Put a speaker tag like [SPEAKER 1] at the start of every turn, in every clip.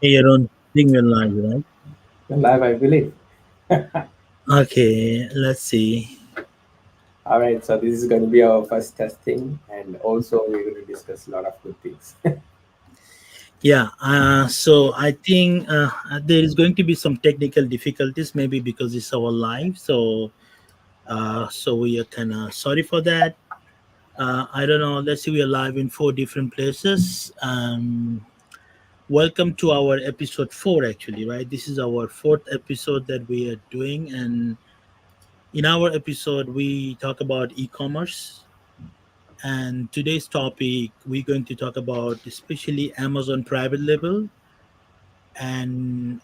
[SPEAKER 1] Hey, Aaron, think we're live, right?
[SPEAKER 2] Live, I believe.
[SPEAKER 1] Okay, let's see.
[SPEAKER 2] All right, so this is going to be our first testing, and also we're going to discuss a lot of good things.
[SPEAKER 1] Yeah, so I think there is going to be some technical difficulties, maybe because it's our live. So we are kind of sorry for that. I don't know. Let's see, we are live in four different places. Welcome to our episode four, actually, right? This is our fourth episode that we are doing, and in our episode, we talk about e-commerce. And today's topic, we're going to talk about especially Amazon private label. And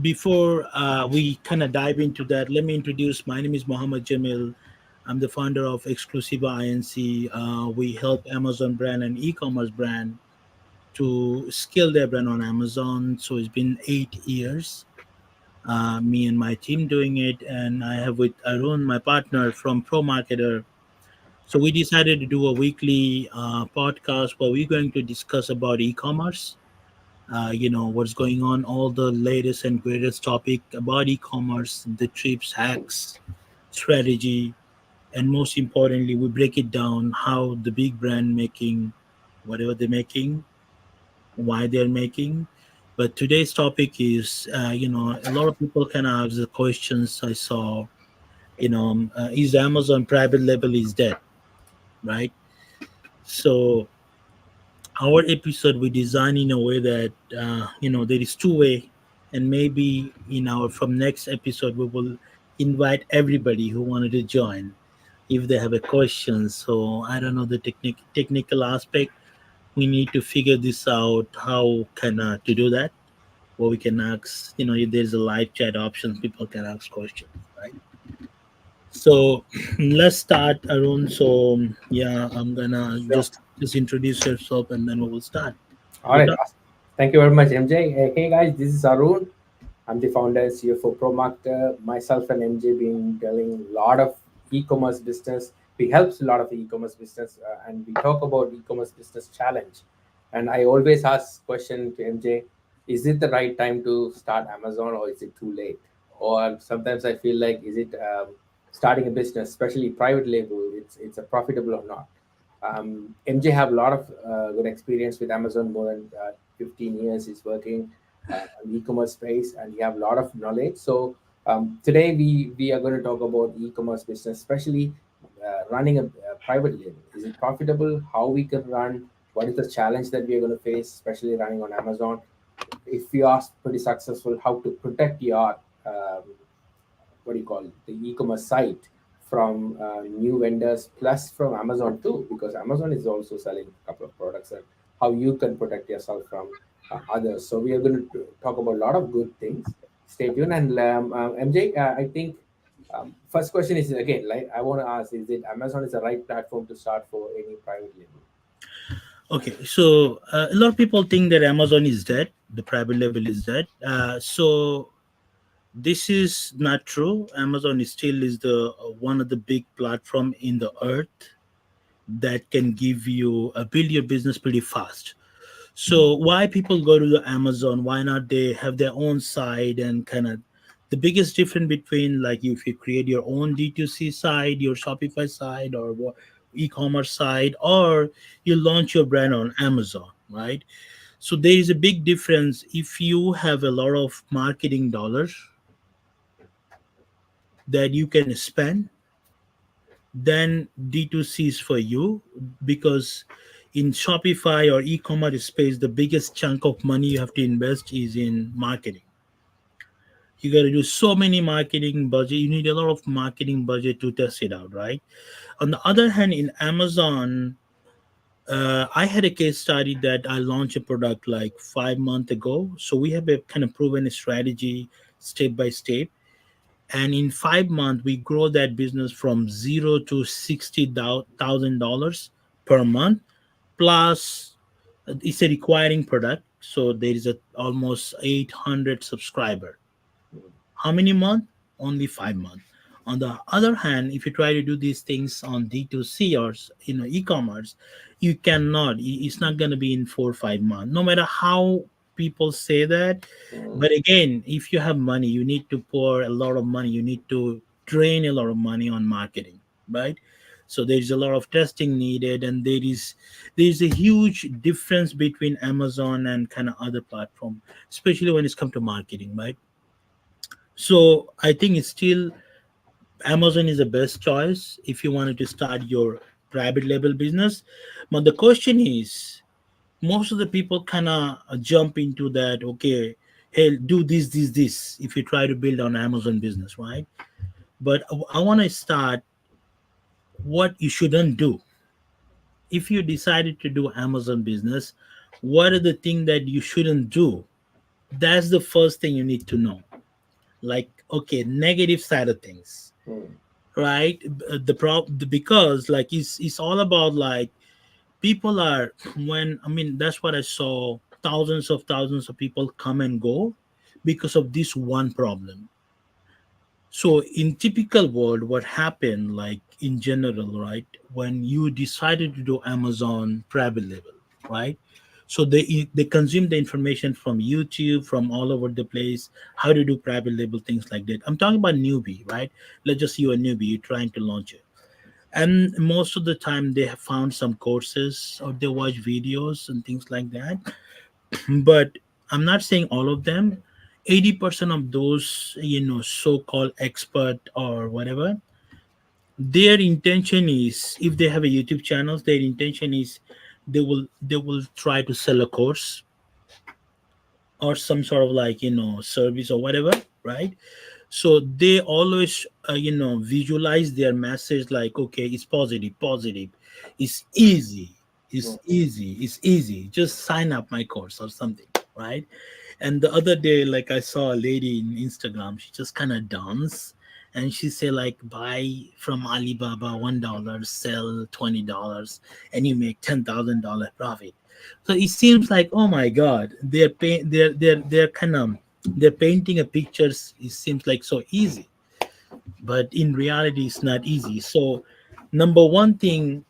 [SPEAKER 1] before we kind of dive into that, let me introduce. My name is Mohammed Jamil. I'm the founder of Exclusiva Inc. We help Amazon brand and e-commerce brand to scale their brand on Amazon. So it's been 8 years. Me and my team doing it, and I have with Arun, my partner from Pro Marketer. So we decided to do a weekly podcast where we're going to discuss about e-commerce. What's going on, all the latest and greatest topic about e-commerce, the trips, hacks, strategy, and most importantly, we break it down how the big brand making whatever they're making, why they're making. But today's topic is, a lot of people can ask the questions I saw. Is Amazon private label is dead, right? So our episode we design in a way that there is two way, and maybe in our from next episode we will invite everybody who wanted to join if they have a question. So I don't know the technical aspect. We need to figure this out how can to do that, or we can ask, if there's a live chat option, people can ask questions, right? So let's start, Arun. So yeah, I'm gonna
[SPEAKER 2] Sure.
[SPEAKER 1] just introduce yourself and then we will start.
[SPEAKER 2] All
[SPEAKER 1] Good
[SPEAKER 2] right,
[SPEAKER 1] luck.
[SPEAKER 2] awesome. Thank you very much, MJ. Hey guys, this is Arun. I'm the founder and CFO Pro Marketer. Myself and MJ been dealing a lot of e-commerce business. We helps a lot of e-commerce business, and we talk about e-commerce business challenge. And I always ask question to MJ: is it the right time to start Amazon, or is it too late? Or sometimes I feel like, is it starting a business, especially private label, it's a profitable or not? MJ have a lot of good experience with Amazon, more than 15 years. He's working on e-commerce space, and he have a lot of knowledge. So today we are going to talk about e-commerce business, especially running a private label. Is it profitable? How we can run? What is the challenge that we are going to face, especially running on Amazon? If you are pretty successful, how to protect your what do you call it, the e-commerce site from new vendors, plus from Amazon too, because Amazon is also selling a couple of products, and how you can protect yourself from others. So we are going to talk about a lot of good things. Stay tuned. And MJ, I think first question is, again, like, I want to ask: is it Amazon is the right platform to start for any private label?
[SPEAKER 1] Okay, so a lot of people think that Amazon is dead, the private label is dead. So this is not true. Amazon is still is the one of the big platform in the earth that can give you build your business pretty fast. So why people go to the Amazon? Why not they have their own site and kind of the biggest difference between like if you create your own D2C site, your Shopify site, or e-commerce site, or you launch your brand on Amazon, right? So there is a big difference if you have a lot of marketing dollars that you can spend, then D2C is for you, because in Shopify or e-commerce space, the biggest chunk of money you have to invest is in marketing. You got to do so many marketing budget. You need a lot of marketing budget to test it out, right? On the other hand, in Amazon, I had a case study that I launched a product like 5 months ago. So we have a kind of proven strategy step by step, and in 5 months we grow that business from zero to $60,000 per month. Plus, it's a requiring product, so there is a almost 800 subscriber. How many month? Only 5 months. On the other hand, if you try to do these things on D2C or e-commerce, you cannot. It's not going to be in 4 or 5 months. No matter how people say that,
[SPEAKER 2] Mm.
[SPEAKER 1] but again, if you have money, you need to pour a lot of money, you need to drain a lot of money on marketing, right? So there's a lot of testing needed, and there's a huge difference between Amazon and kind of other platform, especially when it's come to marketing, right? So I think it's still Amazon is the best choice if you wanted to start your private label business. But the question is, most of the people kind of jump into that. Okay, hey, do this. If you try to build on Amazon business, right? But I want to start what you shouldn't do if you decided to do Amazon business. What are the things that you shouldn't do? That's the first thing you need to know. Like, okay, negative side of things,
[SPEAKER 2] Mm.
[SPEAKER 1] right? Because like it's all about like people are, when I mean that's what I saw, thousands of people come and go because of this one problem. So in typical world, what happened, like in general, right, when you decided to do Amazon private label, right, so they consume the information from YouTube, from all over the place, how to do private label, things like that. I'm talking about newbie, right? Let's just say you're a newbie, you're trying to launch it, and most of the time they have found some courses or they watch videos and things like that. But I'm not saying all of them. 80% of those, so-called expert or whatever, their intention is, if they have a YouTube channels, their intention is they will try to sell a course or some sort of like service or whatever, right? So they always visualize their message like, okay, it's positive, it's easy,
[SPEAKER 2] Mm.
[SPEAKER 1] it's easy, just sign up my course or something, right? And the other day, like, I saw a lady in Instagram, she just kind of dance, and she say like, buy from Alibaba $1, sell $20, and you make $10,000 profit. So it seems like, oh my god, they're kind of, they're painting a pictures, it seems like so easy, but in reality it's not easy. So number one thing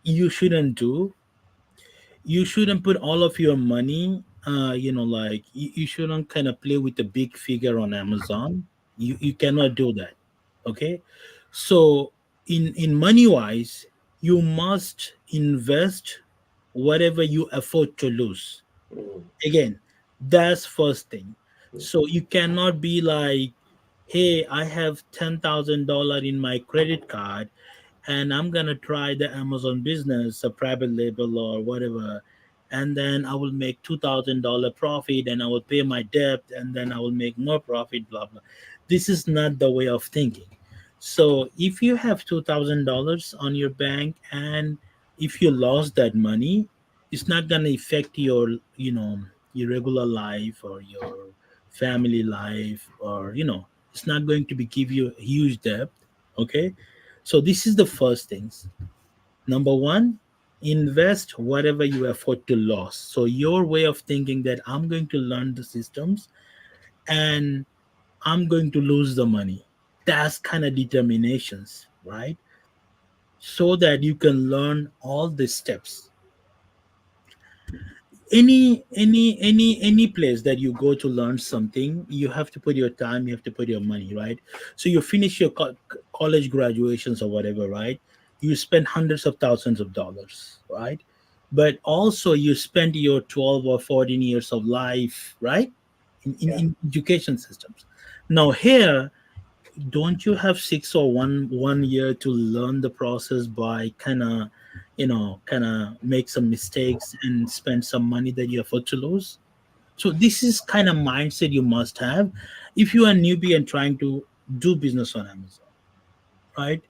[SPEAKER 1] you shouldn't do, you shouldn't put all of your money, like you shouldn't kind of play with the big figure on Amazon. You cannot do that. Okay. So in money wise, you must invest whatever you afford to lose.
[SPEAKER 2] Mm.
[SPEAKER 1] Again, that's first thing. So you cannot be like, hey, I have $10,000 in my credit card, and I'm gonna try the Amazon business, a private label or whatever, and then I will make $2,000 profit, and I will pay my debt, and then I will make more profit, blah blah. This is not the way of thinking. So if you have $2,000 on your bank, and if you lost that money, it's not gonna affect your, your regular life or your family life, or it's not going to be give you a huge debt. Okay. So this is the first things. Number one, invest whatever you afford to lose. So your way of thinking that I'm going to learn the systems and I'm going to lose the money. That's kind of determinations, right? So that you can learn all the steps. Any place that you go to learn something, you have to put your time, you have to put your money, right? So you finish your college graduations or whatever, right? You spend hundreds of thousands of dollars, right? But also you spend your 12 or 14 years of life, right,
[SPEAKER 2] Yeah.
[SPEAKER 1] in education systems. Now here, don't you have 6 or 1 year to learn the process by kind of make some mistakes and spend some money that you afford to lose? So this is kind of mindset you must have if you are newbie and trying to do business on Amazon, right?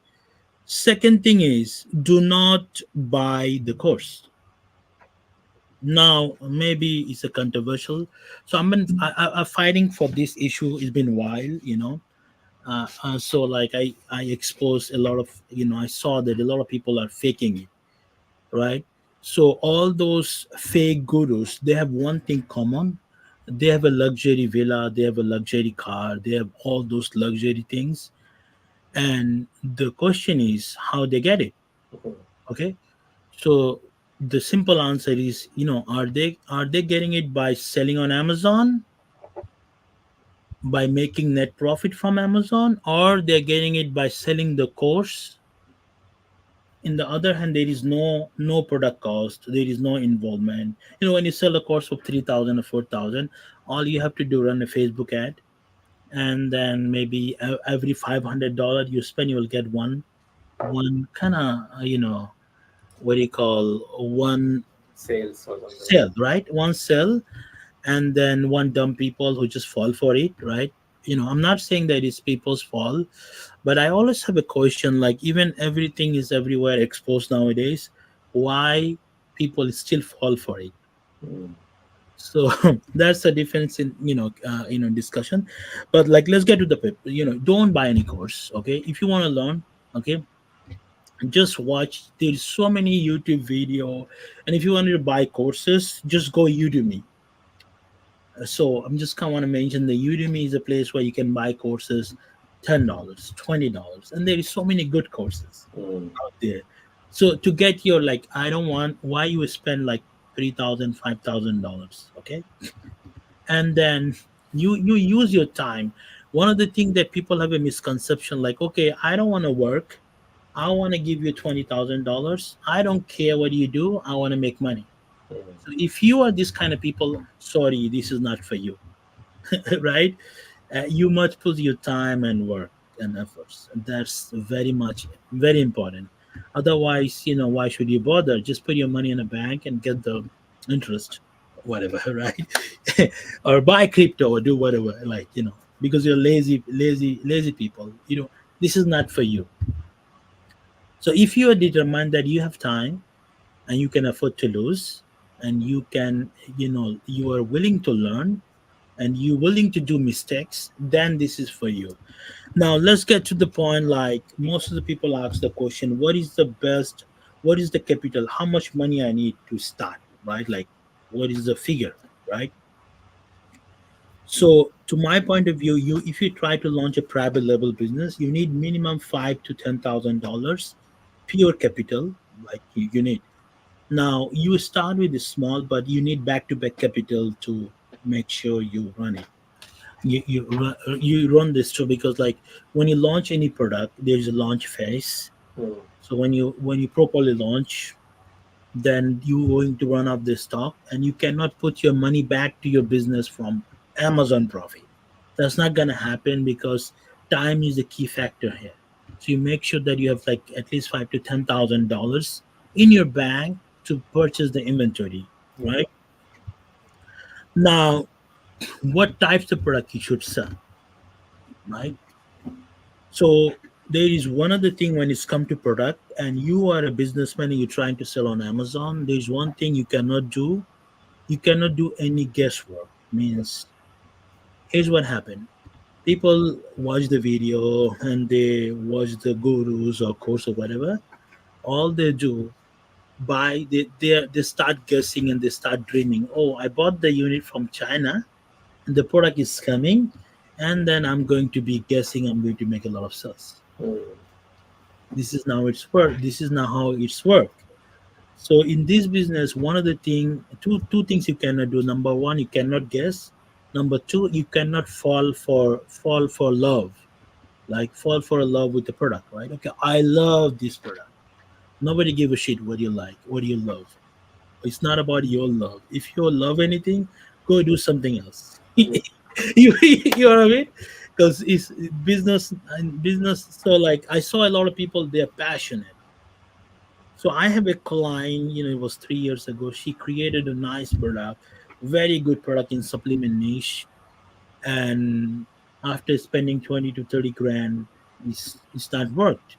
[SPEAKER 1] Second thing is, do not buy the course. Now maybe it's a controversial, so I'm fighting for this issue. It's been a while, so like I exposed a lot of, I saw that a lot of people are faking it, right? So all those fake gurus, they have one thing common: they have a luxury villa, they have a luxury car, they have all those luxury things, and the question is how they get it.
[SPEAKER 2] Mhm.
[SPEAKER 1] Okay. So The simple answer is, are they getting it by selling on Amazon, by making net profit from Amazon, or they're getting it by selling the course. In the other hand, there is no product cost, there is no involvement. When you sell a course for 3,000 or 4,000, all you have to do, run a Facebook ad, and then maybe every $500 you spend, you will get one kind of, what do you call, one
[SPEAKER 2] Sales or something like
[SPEAKER 1] sale, right? One sale, and then one dumb people who just fall for it, right? I'm not saying that it's people's fault, but I always have a question, like, even everything is everywhere exposed nowadays, why people still fall for it?
[SPEAKER 2] that.
[SPEAKER 1] So that's the difference in, discussion. But like, let's get to the paper. Don't buy any course, okay? If you want to learn, okay, just watch. There's so many YouTube video, and if you wanted to buy courses, just go Udemy. So I'm just kind of want to mention the Udemy is a place where you can buy courses, $10, $20, and there is so many good courses
[SPEAKER 2] Mm.
[SPEAKER 1] out there. So to get your, like, I don't want, why you spend like 3,000, $5,000, okay? And then you use your time. One of the things that people have a misconception, like, okay, I don't want to work. I want to give you $20,000. I don't care what you do. I want to make money.
[SPEAKER 2] Mm.
[SPEAKER 1] So if you are this kind of people, sorry, this is not for you, right? You must put your time and work and efforts. That's very important. Otherwise, why should you bother? Just put your money in a bank and get the interest, whatever, right? Or buy crypto or do whatever, like, because you're lazy people. This is not for you. So if you are determined that you have time and you can afford to lose, and you are willing to learn, and you're willing to do mistakes, then this is for you. Now let's get to the point. Like, most of the people ask the question, what is the capital, how much money I need to start, right? Like, what is the figure, right? So to my point of view, if you try to launch a private level business, you need minimum $5,000 to $10,000 pure capital. Like, you need. Now you start with the small, but you need back to back capital to make sure you run it. You run this too, because, like, when you launch any product, there's a launch phase.
[SPEAKER 2] Mm.
[SPEAKER 1] So when you properly launch, then you're going to run up the stock, and you cannot put your money back to your business from Amazon profit. That's not gonna happen, because time is the key factor here. So you make sure that you have like at least $5,000 to $10,000 in your bank to purchase the inventory,
[SPEAKER 2] Mm.
[SPEAKER 1] right? Now, what types of product you should sell, right? So there is one other thing when it's come to product, and you are a businessman and you're trying to sell on Amazon. There's one thing you cannot do. You cannot do any guesswork. Means, here's what happened. People watch the video and they watch the gurus or course or whatever. All they do, they start guessing and they start dreaming. Oh, I bought the unit from China and the product is coming, and then I'm going to be guessing. I'm going to make a lot of sales.
[SPEAKER 2] Mm.
[SPEAKER 1] This is now it's work. This is now how it's work. So in this business, one of the thing, two things you cannot do. Number one, you cannot guess. Number two, you cannot fall for love, like fall for a love with the product, right? Okay, I love this product. Nobody give a shit what you like, what you love. It's not about your love. If you love anything, go do something else.
[SPEAKER 2] Mm.
[SPEAKER 1] You know what I mean? Because it's business and business. So like, I saw a lot of people, they're passionate. So I have a client, it was 3 years ago. She created a nice product, very good product in supplement niche. And after spending 20 to 30 grand, it's not worked,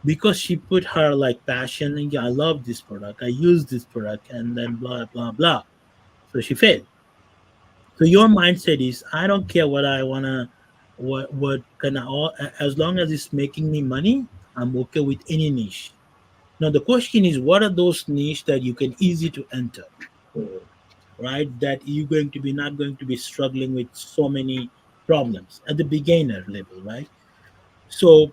[SPEAKER 1] because she put her like passion and, yeah, I love this product, I use this product, and then blah blah blah. So she failed. So your mindset is, I don't care what I wanna, what can I, as long as it's making me money, I'm okay with any niche. Now the question is, what are those niche that you can easy to enter,
[SPEAKER 2] Mm.
[SPEAKER 1] right? That you're going to be not going to be struggling with so many problems at the beginner level, right? So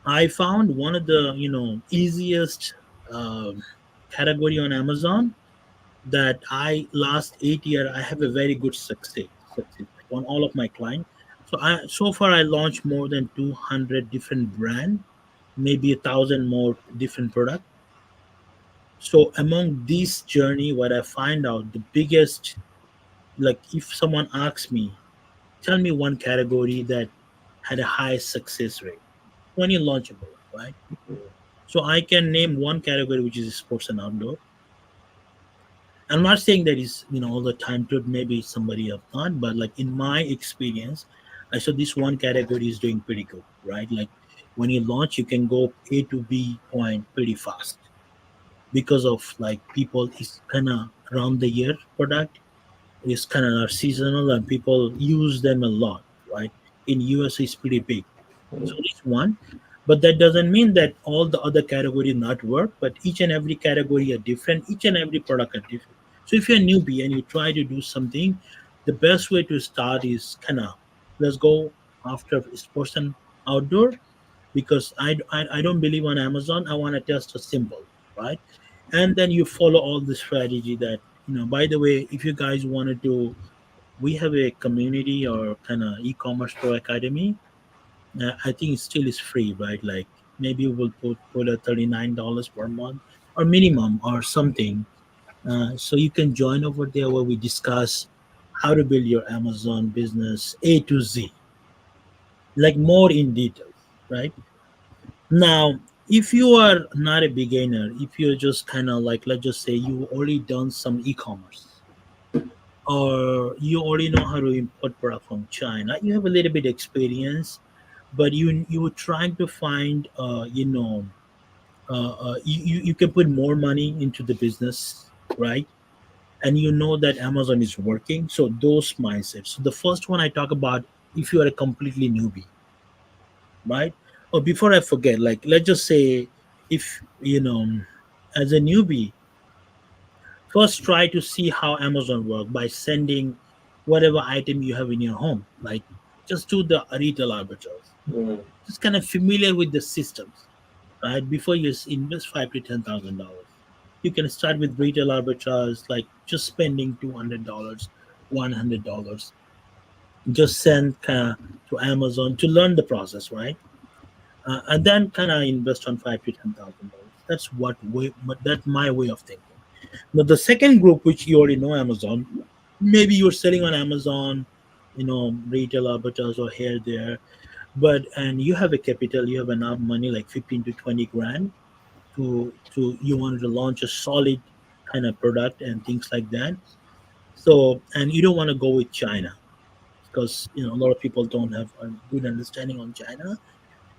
[SPEAKER 1] I found one of the easiest um, category on Amazon that I last 8 year I have a very good success like on all of my clients. So far I launched more than 200 different brand, maybe 1,000 more different product. So among this journey, what I find out the biggest, like if someone asks me, tell me one category that had a high success rate when you launch a product, right? So I can name one category which is sports and outdoor. I'm not saying that is all the time true. Maybe somebody have not, but like in my experience, I saw this one category is doing pretty good, right? Like when you launch, you can go A to B point pretty fast because of like people is kind of around the year product is kind of seasonal and people use them a lot, right? In US, it's pretty big. So it's one, but that doesn't mean that all the other categories not work. But each and every category are different. Each and every product are different. So if you're a newbie and you try to do something, the best way to start is kind of let's go after sports and outdoor because I don't believe on Amazon. I want to test a symbol, right? And then you follow all the strategy that By the way, if you guys wanted to, we have a community or kind of e-commerce pro academy. I think it still is free, right? Like maybe we'll put a $39 per month or minimum or something. So you can join over there where we discuss how to build your Amazon business A to Z, like more in details, right? Now, if you are not a beginner, if you're just kind of like, let's just say you already done some e-commerce or you already know how to import product from China, you have a little bit experience, but you were trying to find you can put more money into the business, right? And you know that Amazon is working. So those mindsets. So the first one I talk about, if you are a completely newbie, right? Or before I forget, like let's just say if as a newbie, first try to see how Amazon work by sending whatever item you have in your home. Like just do the retail arbitrage.
[SPEAKER 2] Mm.
[SPEAKER 1] Just kind of familiar with the systems, right? Before you invest $5 to $10,000, you can start with retail arbitrage, like just spending $200, $100. Just send kind of to Amazon to learn the process, right? And then kind of invest on $5 to $10,000. That's but that's my way of thinking. Now the second group, which you already know, Amazon, maybe you're selling on Amazon, retail arbitrage or here there, but and you have a capital, you have enough money, like 15 to 20 grand to you wanted to launch a solid kind of product and things like that. So and you don't want to go with China because a lot of people don't have a good understanding on China,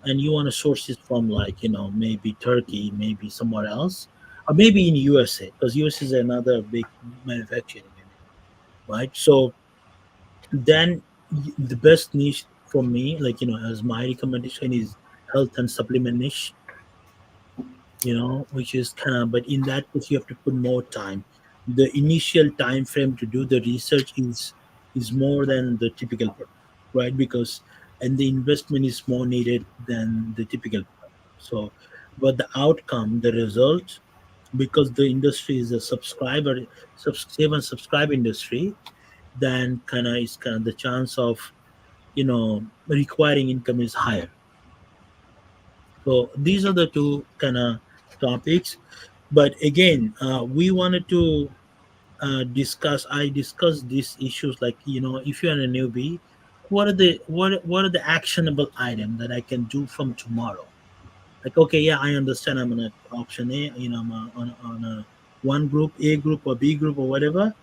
[SPEAKER 1] and you want to source it from like maybe Turkey, maybe somewhere else, or maybe in USA because US is another big manufacturing unit, right? So then the best niche for me, like as my recommendation is health and supplement niche, which is kind of, but in that case, you have to put more time. The initial time frame to do the research is more than the typical product, right? Because and the investment is more needed than the typical product. So, but the outcome, the result, because the industry is a save and subscribe industry, then kind of is kind of the chance of requiring income is higher. So these are the two kind of topics. But again, we wanted to I discussed these issues like if you're a newbie, what are the actionable item that I can do from tomorrow? Like okay, yeah, I understand I'm on a option A, I'm on a one group, A group or B group or whatever.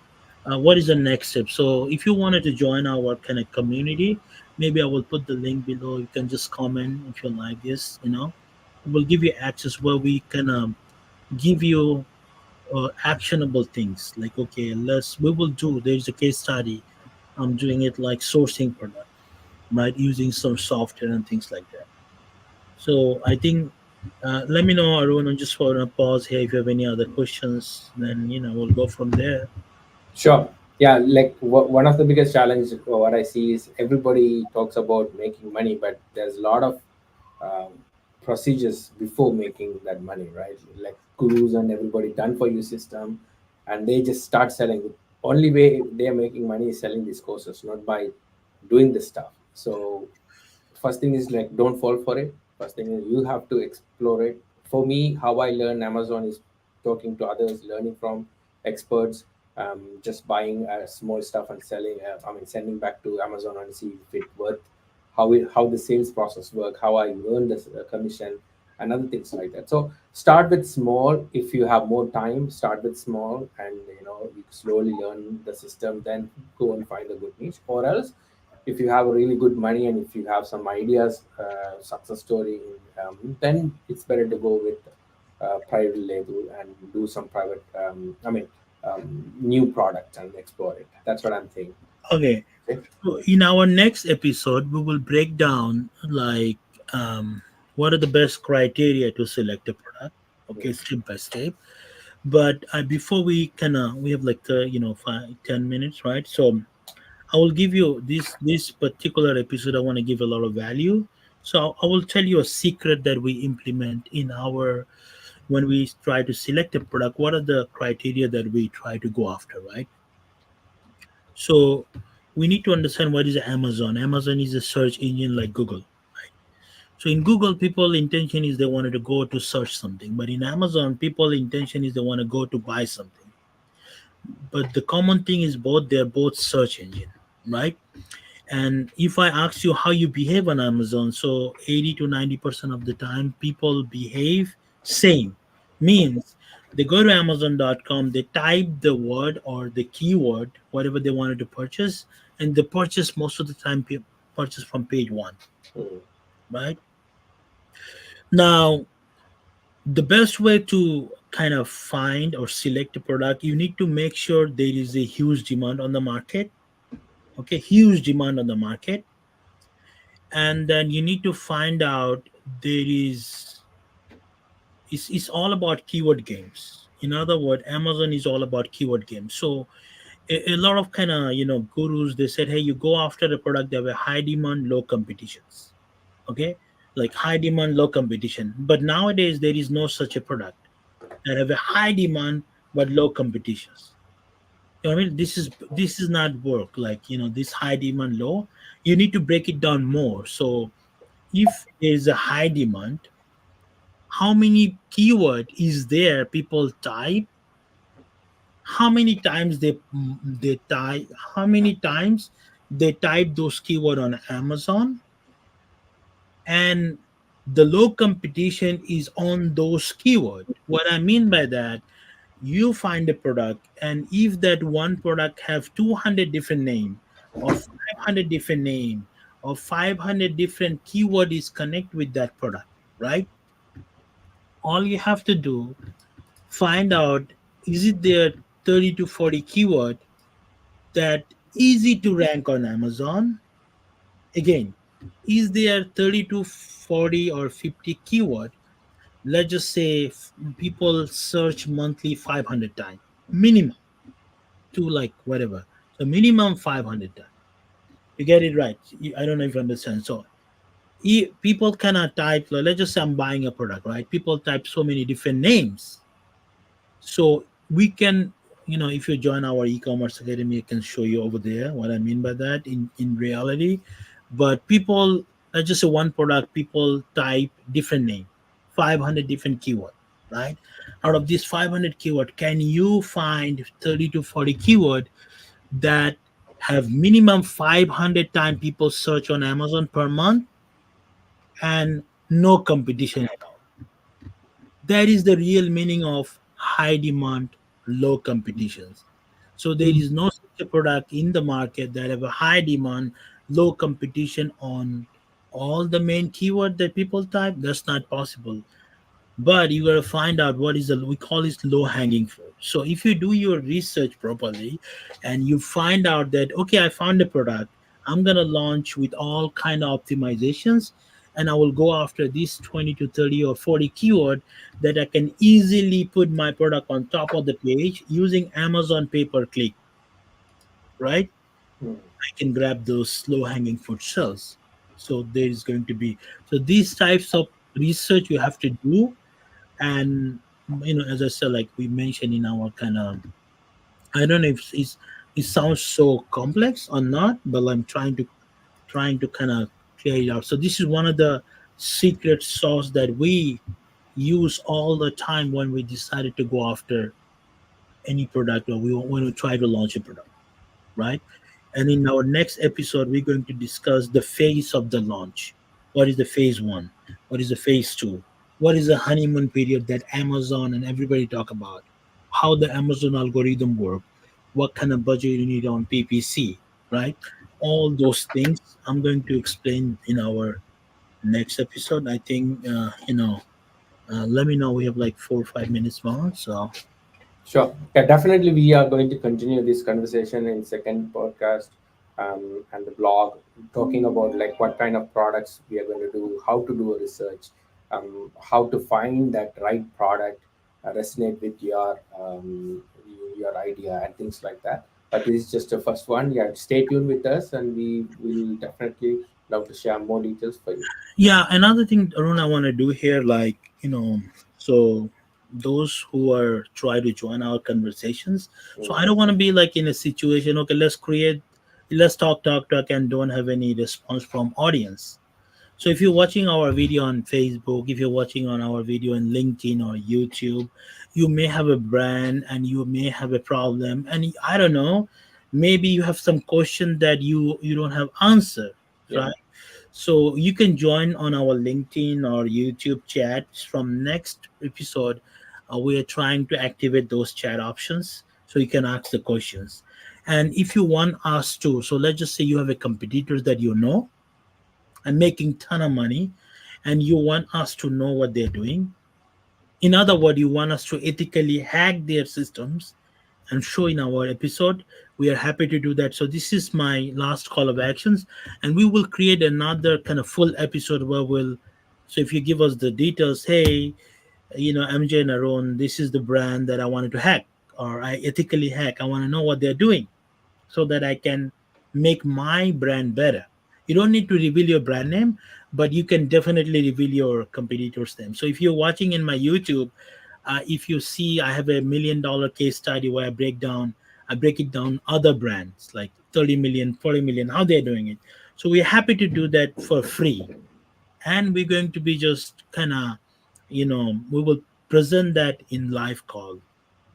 [SPEAKER 1] What is the next step? So if you wanted to join our kind of community, maybe I will put the link below. You can just comment if you like this. We'll give you access where we can give you actionable things. Like okay, we will do. There's a case study. I'm doing it like sourcing product, right? Using some software and things like that. So I think. Let me know, Arun. I'm just for a pause here. If you have any other questions, then we'll go from there.
[SPEAKER 2] Sure. Yeah, like one of the biggest challenge what I see is everybody talks about making money, but there's a lot of um, procedures before making that money, right? Like gurus and everybody done for you system, and they just start selling. Only way they are making money is selling these courses, not by doing this stuff. So first thing is like don't fall for it. First thing is you have to explore it. For me, how I learn Amazon is talking to others, learning from experts, just buying small stuff and selling. Sending back to Amazon and see if it worth, how the sales process work, how I earn this commission, and other things like that. So start with small. If you have more time, start with small, and you slowly learn the system. Then go and find a good niche, or else if you have really good money and if you have some ideas, success story, then it's better to go with private label and do some private, new product and explore it. That's what I'm thinking.
[SPEAKER 1] Okay.
[SPEAKER 2] Okay.
[SPEAKER 1] So in our next episode, we will break down like what are the best criteria to select a product. Okay,
[SPEAKER 2] Mm.
[SPEAKER 1] step by step. But before we we have like 5-10 minutes, right? So I will give you this particular episode. I want to give a lot of value. So I will tell you a secret that we implement in our when we try to select a product. What are the criteria that we try to go after, right? So we need to understand what is Amazon. Amazon is a search engine like Google. So in Google, people intention is they wanted to go to search something, but in Amazon, people intention is they want to go to buy something. But the common thing is both they're both search engine, right? And if I ask you how you behave on Amazon, so 80 to 90% of the time people behave same. Means they go to Amazon.com, they type the word or the keyword, whatever they wanted to purchase, and they purchase most of the time purchase from page one,
[SPEAKER 2] Mm.
[SPEAKER 1] right? Now, the best way to kind of find or select a product, you need to make sure there is a huge demand on the market. Okay, huge demand on the market, and then you need to find out there is it's all about keyword games. In other words, Amazon is all about keyword games. So a lot of kind of gurus, they said, hey, you go after a product that have a high demand, low competitions. Okay, like high demand, low competition. But nowadays there is no such a product that have a high demand but low competitions. You know what I mean? This is not work like this high demand, low. You need to break it down more. So if there is a high demand, how many keyword is there people type, how many times they type, how many times they type those keyword on Amazon, and the low competition is on those keyword. What I mean by that, you find a product, and if that one product have 200 different name or 500 different name or 500 different keyword is connect with that product, right? All you have to do, find out, is it there 30 to 40 keyword that easy to rank on Amazon. Again, is there 30 to 40 or 50 keyword, let's just say people search monthly 500 times minimum, to like whatever, so minimum 500 times. You get it right. I don't know if you understand. So people cannot type, like, let's just say I'm buying a product, right? People type so many different names. So we can, if you join our e-commerce academy, I can show you over there what I mean by that in reality. But people, let's just say one product, people type different name, 500 different keyword, right? Out of this 500 keyword, can you find 30 to 40 keyword that have minimum 500 time people search on Amazon per month and no competition at all? That is the real meaning of high demand, low competitions. So there is no such a product in the market that have a high demand, low competition on all the main keyword that people type. That's not possible. But you got to find out what is the, we call it low hanging fruit. So if you do your research properly and you find out that, okay, I found a product, I'm going to launch with all kind of optimizations, and I will go after these 20 to 30 or 40 keyword that I can easily put my product on top of the page using Amazon pay per click, right?
[SPEAKER 2] Mm.
[SPEAKER 1] I can grab those low hanging fruit shells. So there is going to be, so these types of research you have to do. And as I said, like we mentioned in our kind of, I don't know if it sounds so complex or not, but I'm trying to kind of clear it out. So this is one of the secret sauce that we use all the time when we decided to go after any product, or when we try to launch a product, right? And in our next episode, we're going to discuss the phase of the launch. What is the phase one? What is the phase two? What is the honeymoon period that Amazon and everybody talk about? How the Amazon algorithm work? What kind of budget you need on PPC, right? All those things I'm going to explain in our next episode. I think, let me know. We have like 4 or 5 minutes more. So,
[SPEAKER 2] Sure. Yeah, definitely. We are going to continue this conversation in second podcast, and the blog, talking about like what kind of products we are going to do, how to do a research, how to find that right product resonate with your idea and things like that. But this is just the first one. Yeah, stay tuned with us, and we will definitely love to share more details for you.
[SPEAKER 1] yeah, another thing, Arun, I want to do here, like, so those who are try to join our conversations. So
[SPEAKER 2] Mm.
[SPEAKER 1] I don't want to be like in a situation, okay, let's talk, and don't have any response from audience. So if you're watching our video on Facebook, if you're watching on our video on LinkedIn or YouTube, you may have a brand and you may have a problem, and I don't know, maybe you have some question that you don't have answer,
[SPEAKER 2] Yeah.
[SPEAKER 1] right? So you can join on our LinkedIn or YouTube chats from next episode. We are trying to activate those chat options so you can ask the questions. And if you want us to, so let's just say you have a competitor that you know and making ton of money, and you want us to know what they're doing. In other words, you want us to ethically hack their systems and show in our episode. We are happy to do that. So this is my last call of actions, and we will create another kind of full episode where we'll. So if you give us the details, hey, MJ and Aaron, this is the brand that I wanted to hack, or I ethically hack. I want to know what they're doing so that I can make my brand better. You don't need to reveal your brand name, but you can definitely reveal your competitor's name. So if you're watching in my YouTube, if you see, I have $1 million case study where I break it down other brands like 30 million, 40 million, how they're doing it. So we're happy to do that for free, and we're going to be just kind of, we will present that in live call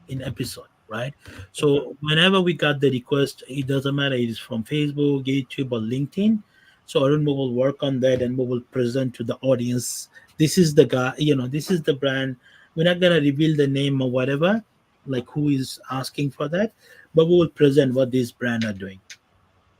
[SPEAKER 1] in episode, right? So whenever we got the request, it doesn't matter, it is from Facebook, YouTube, or LinkedIn. So Arun, we will work on that and we will present to the audience. This is the guy, this is the brand. We're not gonna reveal the name or whatever, like who is asking for that, but we will present what these brand are doing.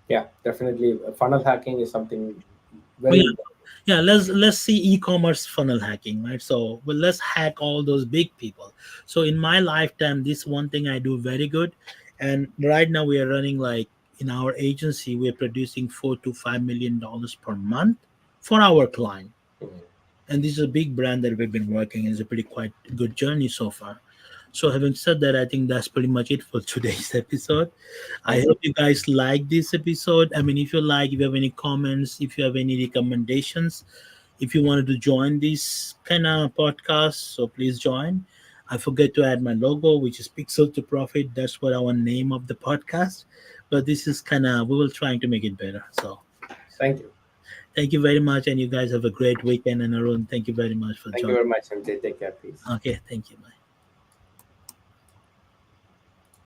[SPEAKER 2] Yeah, definitely. Funnel hacking is something
[SPEAKER 1] Oh,
[SPEAKER 2] very
[SPEAKER 1] yeah,
[SPEAKER 2] important.
[SPEAKER 1] yeah. Let's see e-commerce funnel hacking, right? So, well, let's hack all those big people. So, in my lifetime, this one thing I do very good, and right now we are running like in our agency, we're producing $4 to $5 million per month for our client,
[SPEAKER 2] Mhm.
[SPEAKER 1] and this is a big brand that we've been working. It's a pretty quite good journey so far. So, having said that, I think that's pretty much it for today's episode. I
[SPEAKER 2] Thank
[SPEAKER 1] hope
[SPEAKER 2] you.
[SPEAKER 1] you guys like this episode. I mean, if you like, if you have any comments, if you have any recommendations, if you wanted to join this kind of podcast, so please join. I forget to add my logo, which is Pixel to Profit. That's what our name of the podcast. But this is kind of, we will trying to make it better. So
[SPEAKER 2] Thank you.
[SPEAKER 1] thank you very much. And you guys have a great weekend. And Arun, thank you very much for
[SPEAKER 2] Thank you
[SPEAKER 1] joining.
[SPEAKER 2] very much, MJ. Take care, please.
[SPEAKER 1] Okay, thank you. Bye.